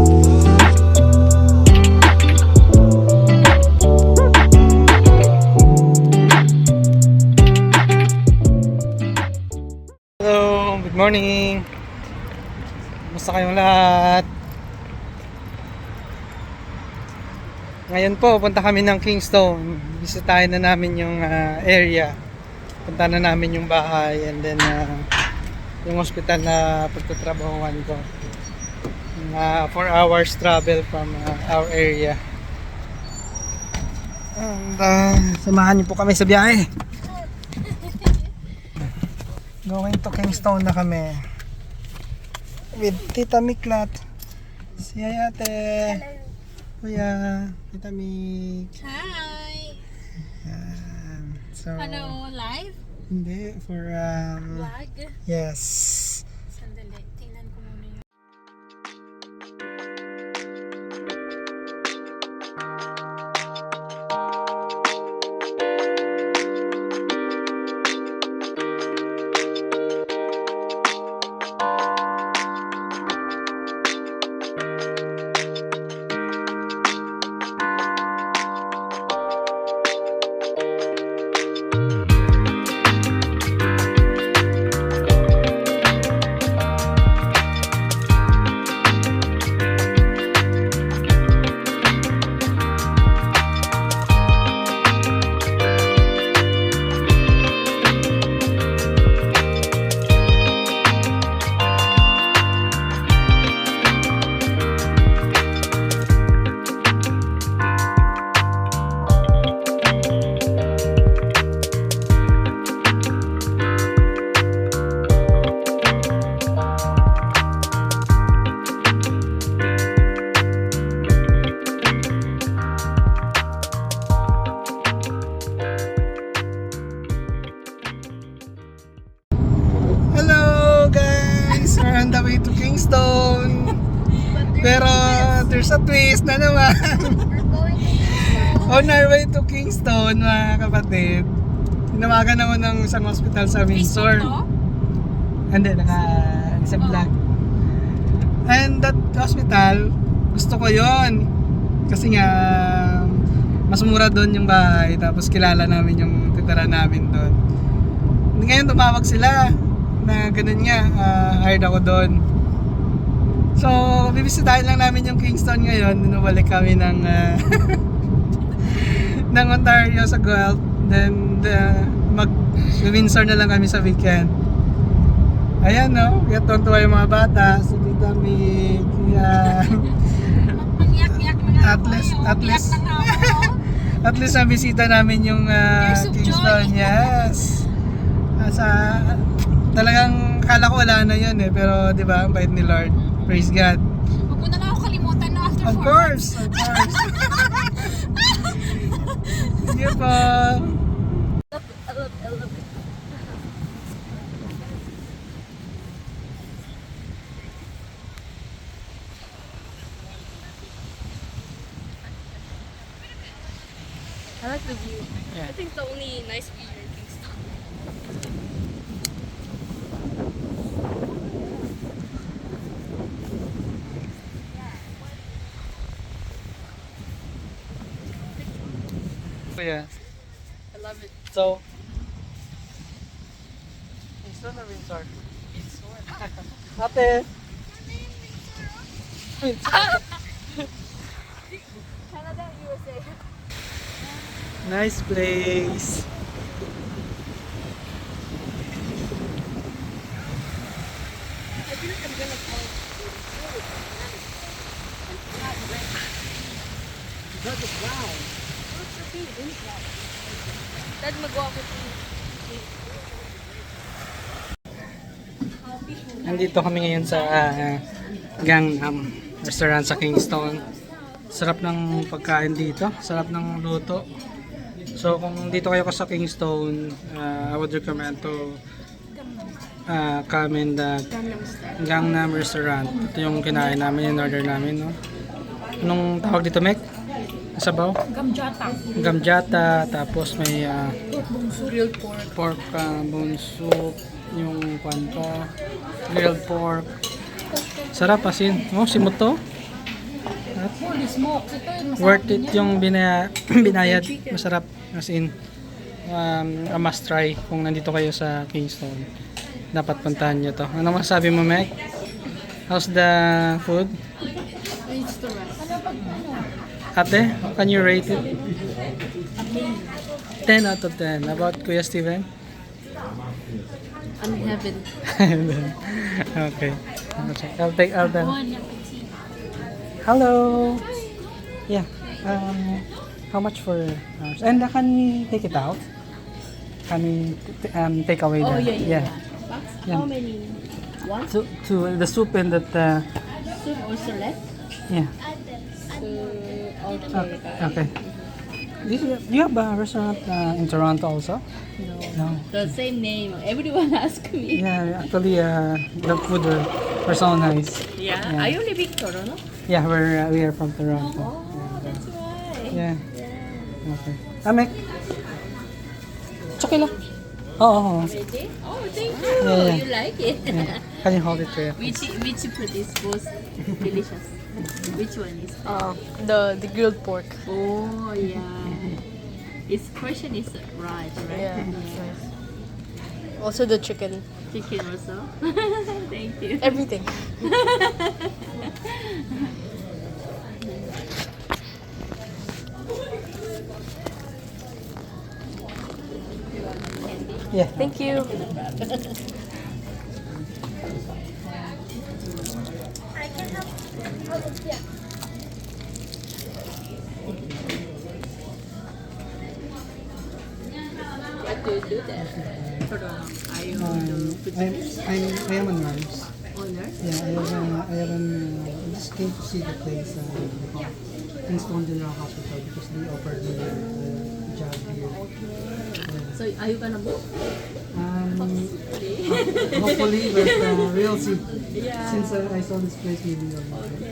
Hello, good morning. Kumusta kayong lahat? Ngayon po, punta kami ng Kingstone. Bisitahin na namin yung area. Punta na namin yung bahay and then yung hospital na pagtatrabahuan ko. 4 hours travel from our area. And samahan niyo po kami sa biyahe. Going to Kingstone na kami with Tita Miklat. Si Ate. Kuya, Tita Mik. Hi! So, Ano, live? hindi, for Vlog? yes. Sandali, tingnan ko muna yun. Hello guys! We're on the way to Kingstone. Pero there's a twist na naman. On our way to Kingstone, mga kapatid, tinawagan ako ng isang hospital sa Windsor. Hindi, sa vlog. And that hospital, gusto ko yon kasi nga mas mura doon yung bahay, tapos kilala namin yung titira namin doon. Ngayon tumawag sila na ganun nga, hired ako doon. So, bibisitahin lang namin yung Kingstone ngayon. Nabalik kami ng ng Ontario sa Guelph. Then, mag-Windsor na lang kami sa weekend. Ayan, no? Kaya tuwa yung mga bata. Si Tita Mig. At least nabisita namin yung Kingstone. Yes. Talagang kala ko wala na yun eh, pero di ba ang bait ni Lord, praise God. Huwag mo na lang ako kalimutan no after 4 Of course. Sige po. I like the view. Yeah. I think the only nice view here in Kingston. Yeah. I love it. So, Kingstone or Windsor? Ate. Canada, USA. Nice place. I feel like I'm gonna fall. Dad, magawa ko ito. Nandito kami ngayon sa Gangnam restaurant sa Kingstone. Sarap ng pagkain dito, sarap ng luto. So kung dito kayo sa Kingstone, I would recommend to come in the Gangnam restaurant. Ito yung kinain namin, yung order namin, no? Anong tawag dito, Mek? Sabaw? Gamjata. Gamjata, tapos may Grilled pork. pork bone soup, yung panto, grilled pork. Sarap asin. Oh, simot to. Holy smokes, ito yung masarap Worth din it yan. yung binayad. Masarap. As in, a must try kung nandito kayo sa Kingston. Dapat puntahan nyo to. Ano masasabi mo, Meg? How's the food? It's the rest. Ano pag ano? Ate, can you rate it? 10 out of 10. About Kuya Steven? I'm heaven. Okay. I'll take out the... One appetite. Hello. Yeah. How much for and can we take it out? Can we take away Oh, the yeah. Yeah. How many? One? To the soup and that Soup also left? yeah. Okay. Okay. Do you have a restaurant in Toronto also? No. The same name. Everyone ask me. Yeah, actually the food were so nice. Yeah. Yeah. Are you living in Toronto? Yeah, we are from Toronto. Oh, that's why. Yeah. Okay. Amek. It's okay lang. Oo. Ready? Oh, thank you. Yeah. You like it? Yeah. Can you hold it for you? Which food is most delicious? Which one is? The grilled pork. Oh yeah. Its portion is right, right? Yeah, that's nice. Also the chicken. Chicken also. Thank you. Everything. Yeah. Thank you. What do you do there? Toronto. Are you I am a nurse. owner? Yeah, I just came to see the place Kingston General Hospital because they offered me a job here. So are you gonna move? Hopefully, but we'll see. Yeah. Since I saw this place, maybe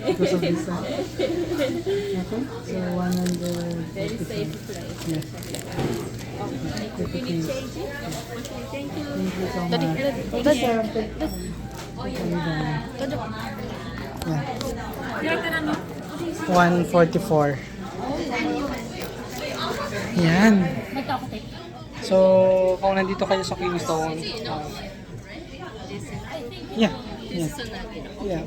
because of this. Okay, so 100. Very safe place. Yes. Can you change it? Okay, thank you. Thank you so Daddy, much. Daddy. Yeah. 144. Yan. So, kung nandito kayo sa Kingston, yeah. Yeah. Yeah.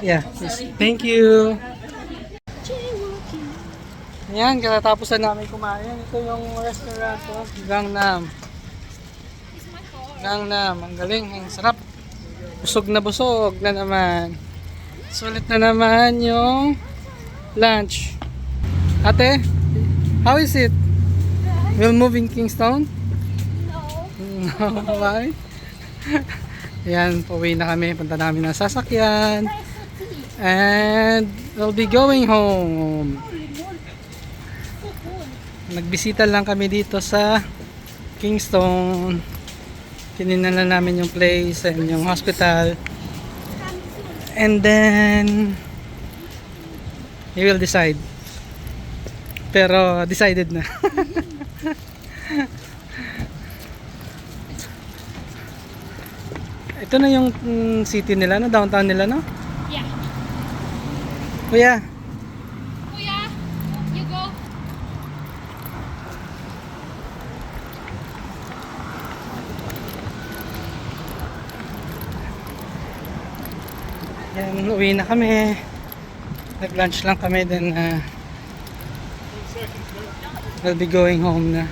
Yeah. Yes. Thank you. Yan, katatapos na namin kumain. Ito yung restaurant ko, Gangnam. Gangnam, ang galing, ang sarap. Busog na naman. Sulit na naman yung lunch. Ate, how is it? We'll move in Kingston? No. Why? Yan, pauwi na kami. Punta namin ng sasakyan. And we'll be going home. Nagbisita lang kami dito sa Kingston. Tininan na namin yung place and yung hospital. And then we will decide. Pero decided na. Ito na yung city nila, no? Downtown nila, no? Yeah. Kuya, Kuya, you go. yan, uwi na kami. Nag-lunch lang kami, then we'll be going home na.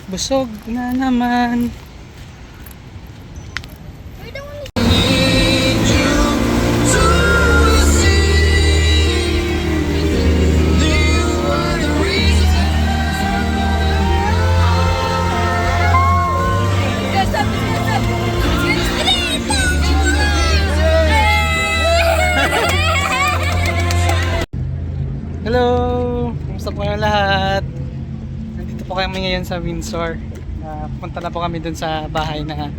Busog na naman. Hello! Kumusta po kayo lahat? Nandito po kami ngayon sa Windsor. Punta na po kami dun sa bahay na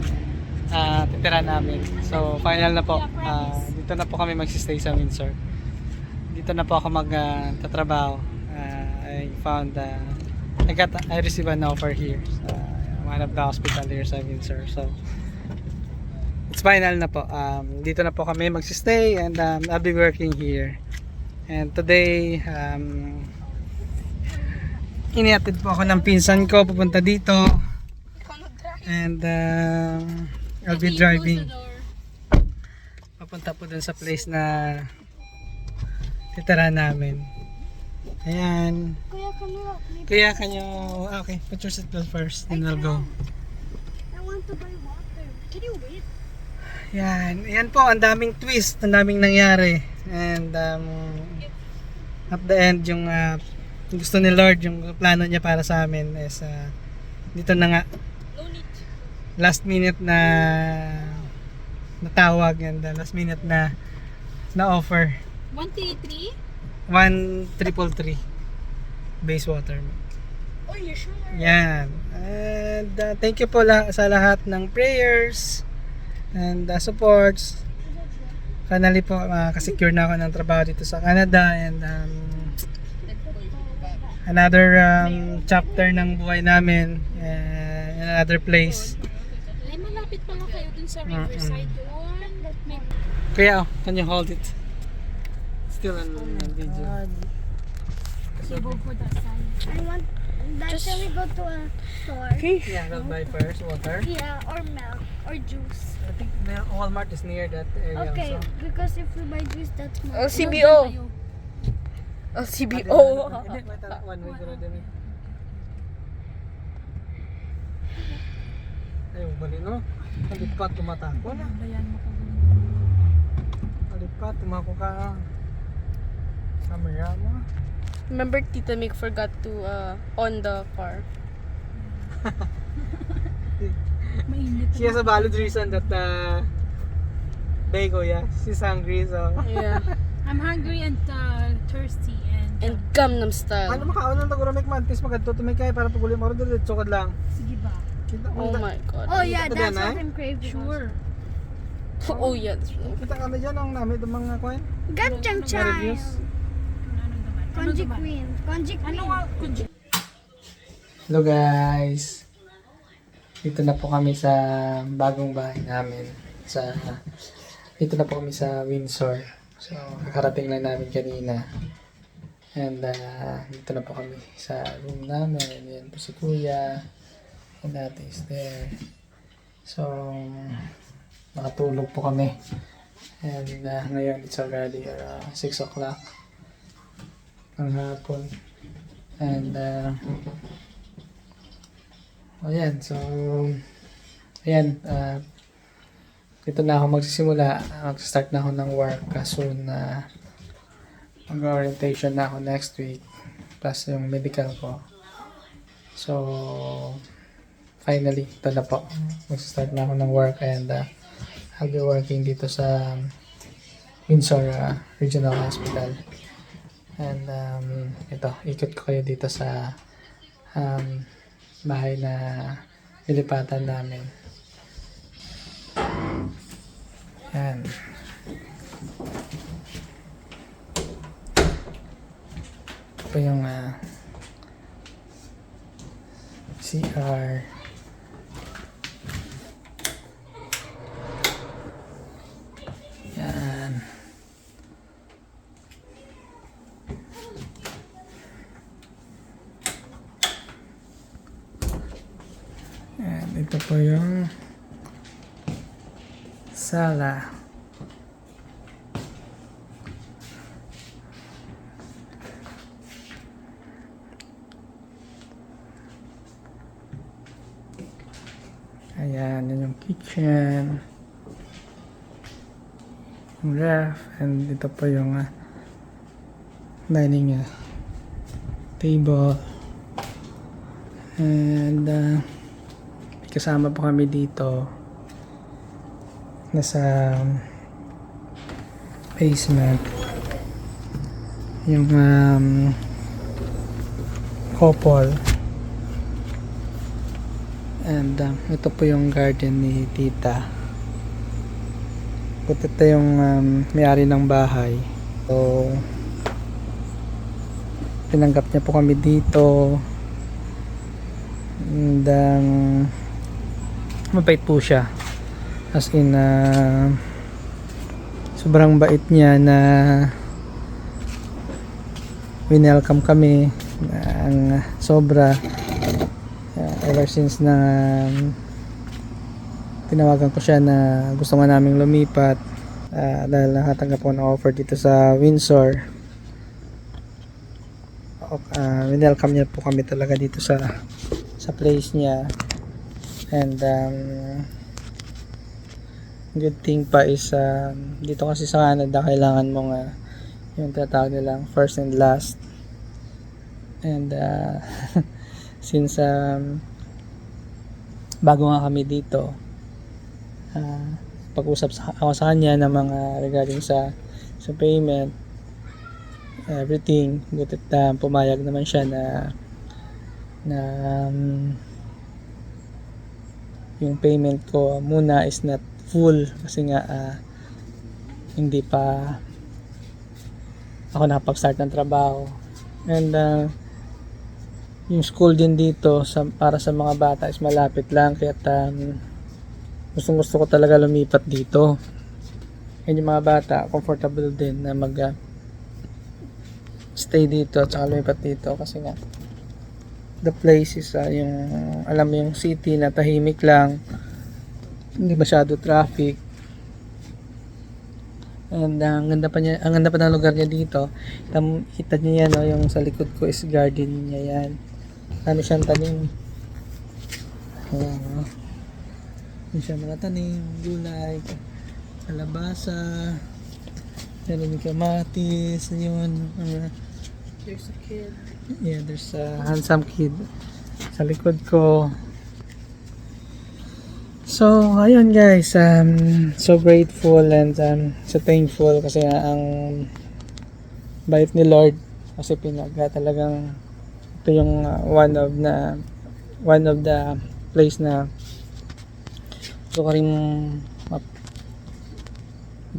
titira namin. So, final na po. Dito na po kami magsistay sa Windsor. Dito na po ako magtatrabaho. I received an offer here sa one of the hospital here sa Windsor. So, it's final na po. Dito na po kami magsistay and I'll be working here. And today, inihatid po ako ng pinsan ko papunta dito. And I'll be driving papunta po dun sa place na titirahan namin. Ayan. Kuya, can you... Okay, put your seatbelt first and we'll go. I want to buy water. Can you wait? Yan. Yan po, ang daming twist, ang daming nangyari. And at the end, yung gusto ni Lord, yung plano niya para sa amin is dito na nga. Last minute na natawag and last minute na offer. 133? 1,333 base water. Oh, you sure? Yan. And thank you po sa lahat ng prayers and supports. Finally po, kasecure na ako ng trabaho dito sa Canada and another chapter ng buhay namin in another place. Ay, malapit pala kayo dun sa Riverside doon. Kuya, can you hold it? Still on video. You go for that side. I want. Shall we go to a store? Yeah, we'll buy first water. Yeah, or milk or juice. I think Walmart is near that area Okay, also. because if we buy juice, that's more. LCBO. LCBO. Hindi, may one way ko din. Ayaw, bali no? Kalipat, tumatako na. Kalipat, tumako ka. Camera mo. Remember, Tita Mick forgot to on the car. Mainit. She has a valid reason that Bego, yeah, she's hungry, so Yeah. I'm hungry and thirsty And Gangnam Style. ano makaon ng tagura make man, tis magadto to make kay para paguli mo ro dito sukad lang. sige ba? Kita Oh mo. my god. Oh yeah, Ito that's din, what eh? I'm craving. Sure. Oh yeah, that's right. Kita kami diyan ang namit ng mga coin. Ganjang Mga child. reviews. Konji queen. Konji Ano queen. nga? Kunji. Hello guys. Dito na po kami sa bagong bahay namin. Dito na po kami sa Windsor. So, kakarating lang namin kanina. And dito na po kami sa room namin. Yan po si Kuya. And that is there. So, nakatulog po kami. And ngayon it's already 6 o'clock ng hapon. And ayan, so ayan, dito na ako magsisimula. Mag-start na ako ng work soon. Mag-orientation na ako next week plus yung medical ko. So finally, ito na po. Mag-start na ako ng work and I'll be working dito sa Windsor Regional Hospital. And ito, ikot ko kayo dito sa bahay na nilipatan namin. Yan. Ito po yung CR. Yan. And ito po yung sala. Ayan, yun yung kitchen. Yung ref. And ito po yung dining table. And kasama po kami dito nasa basement yung couple and ito po yung garden ni tita. Ito yung may-ari ng bahay, so tinanggap niya po kami dito and mabait po siya. As in, sobrang bait niya na winelcome kami ang sobra. Ever since na tinawagan ko siya na gusto nga naming lumipat dahil nakatanggap ko ng offer dito sa Windsor. Winelcome niya po kami talaga dito sa place niya. And good thing pa is dito kasi sa Canada kailangan mong yung tatawag nilang first and last. And since bago nga kami dito, pag-usap ako sa kanya ng mga regarding sa payment, everything, butit pumayag naman siya na yung payment ko muna is not full kasi nga hindi pa ako nakapag-start ng trabaho. And yung school din dito para sa mga bata is malapit lang, kaya gusto ko talaga lumipat dito. And yung mga bata comfortable din na mag stay dito at saka lumipat dito kasi nga the place is yung alam mo yung city na tahimik lang, hindi masyado traffic. And ang ganda pa ng lugar niya dito. Kita niyo yan, no? Yung sa likod ko is garden niya yan. Ano siyang tanim. Yung siya mga tanim, gulay, kalabasa, yung kamatis, yun. There's a kid. Yeah, there's a handsome kid sa likod ko. So, ayun guys, so grateful and so thankful kasi ang bait ni Lord kasi talagang ito yung one of the place na gusto ko rin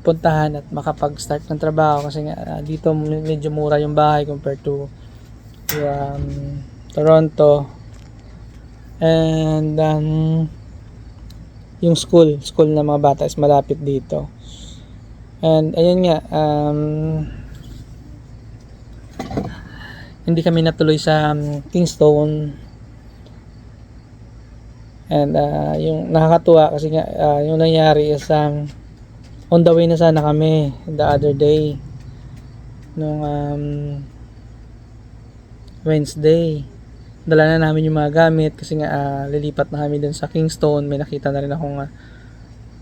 puntahan at makapag-start ng trabaho kasi nga dito medyo mura yung bahay compared to Toronto. And yung school ng mga bata is malapit dito. And ayun nga, hindi kami natuloy sa Kingston. And yung nakakatuwa kasi nga yung nangyari is on the way na sana kami the other day nung Wednesday. Dala na namin yung mga gamit kasi nga lilipat na kami dun sa Kingston. May nakita na rin akong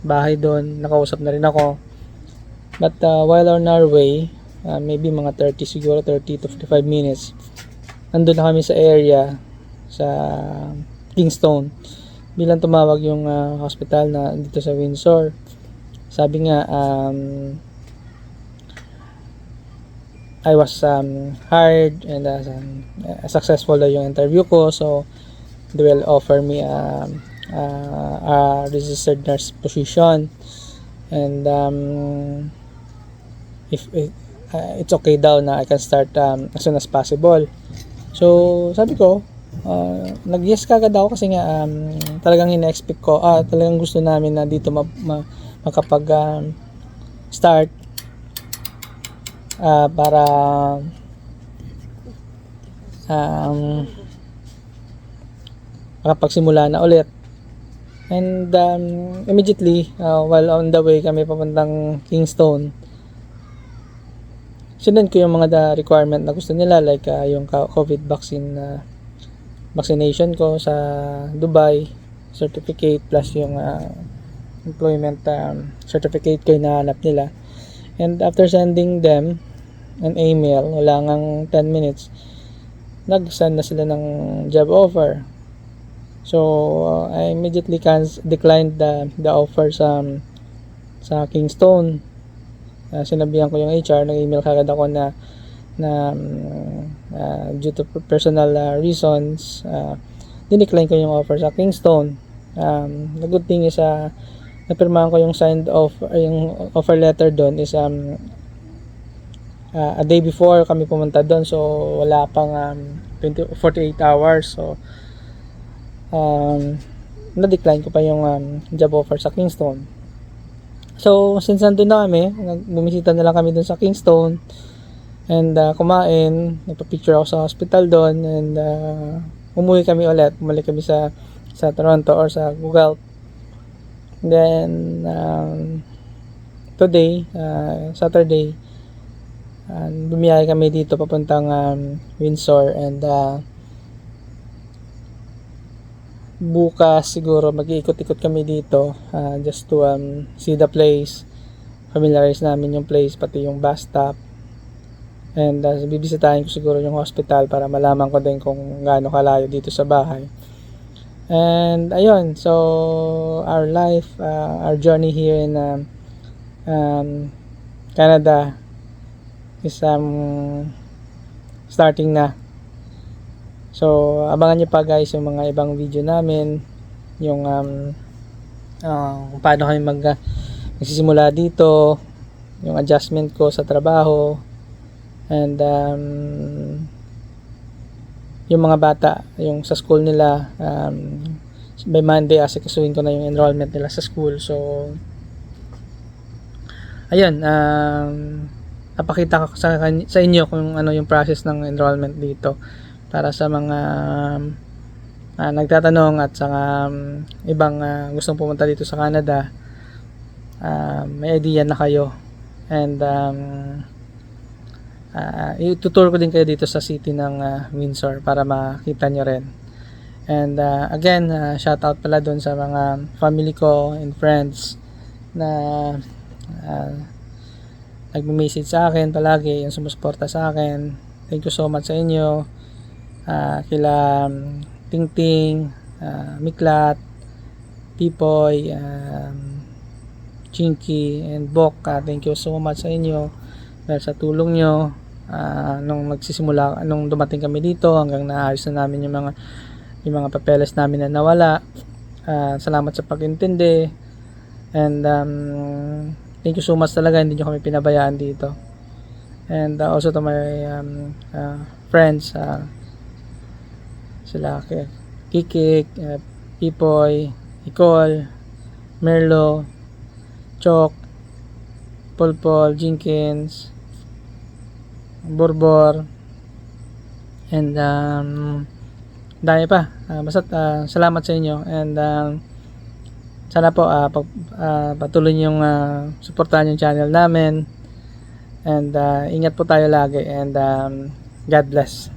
bahay doon, nakausap na rin ako. But while on our way, maybe mga 30 to 45 minutes, nandun na kami sa area sa Kingston. Bilang tumawag yung hospital na dito sa Windsor. Sabi nga I was hired and successful na yung interview ko, so they will offer me a registered nurse position. And if it's okay daw na I can start as soon as possible. So sabi ko, nag-yes kagad ako kasi nga talagang ina-expect ko, talagang gusto namin na dito makapag start para makapagsimula na ulit. And immediately while on the way kami papuntang Kingston, sinend ko yung mga requirement na gusto nila, like yung COVID vaccination ko sa Dubai certificate plus yung employment certificate ko yung nahanap nila. And after sending them an email, wala ngang 10 minutes, nag-send na sila ng job offer. So I immediately declined the offer sa Kingston. Sinabihan ko yung HR, nag-email kagad ako na due to personal reasons, dinecline ko yung offer sa Kingston. The good thing is napirmahan ko yung signed offer, yung offer letter doon is a day before kami pumunta doon, so wala pang 48 hours. So na-decline ko pa yung job offer sa Kingston. So, since nandun na kami, bumisita na lang kami dun sa Kingston, and kumain, nagpa-picture ako sa hospital doon, and umuwi kami ulit. Bumalik kami sa Toronto or sa Google. Then, today, Saturday, bumiyay kami dito papuntang Windsor, and bukas siguro mag-iikot-ikot kami dito just to see the place, familiarize namin yung place, pati yung bus stop, and bibisitahin ko siguro yung hospital para malaman ko din kung gaano kalayo dito sa bahay. And ayun, so our life, our journey here in Canada is starting na. So, abangan nyo pa guys yung mga ibang video namin, yung kung paano kami magsisimula dito, yung adjustment ko sa trabaho, and yung mga bata, yung sa school nila, by Monday asikasuhin ko na yung enrollment nila sa school. So, ayun, napakita ko sa inyo kung ano yung process ng enrollment dito, para sa mga nagtatanong at sa ibang gustong pumunta dito sa Canada, may idea na kayo. And itutur ko din kayo dito sa city ng Windsor para makita nyo rin. And again, shout out pala doon sa mga family ko and friends na nagme-message sa akin palagi, yung sumusuporta sa akin. Thank you so much sa inyo. Kila Tingting, Miklat, Pipoy, Chinky, and Bok. Thank you so much sa inyo dahil sa tulong nyo nung dumating kami dito, hanggang naayos na namin yung mga papeles namin na nawala. Salamat sa pag-intindi, and thank you so much talaga, hindi nyo kami pinabayaan dito. And also to my friends, sila Kikik, Pipoy, Nicole, Merlo, Chok, Polpol, Jenkins, Borbor, and dami pa. Basta salamat sa inyo, and sana po patuloy niyong suportahan yung channel namin, and ingat po tayo lagi, and God bless.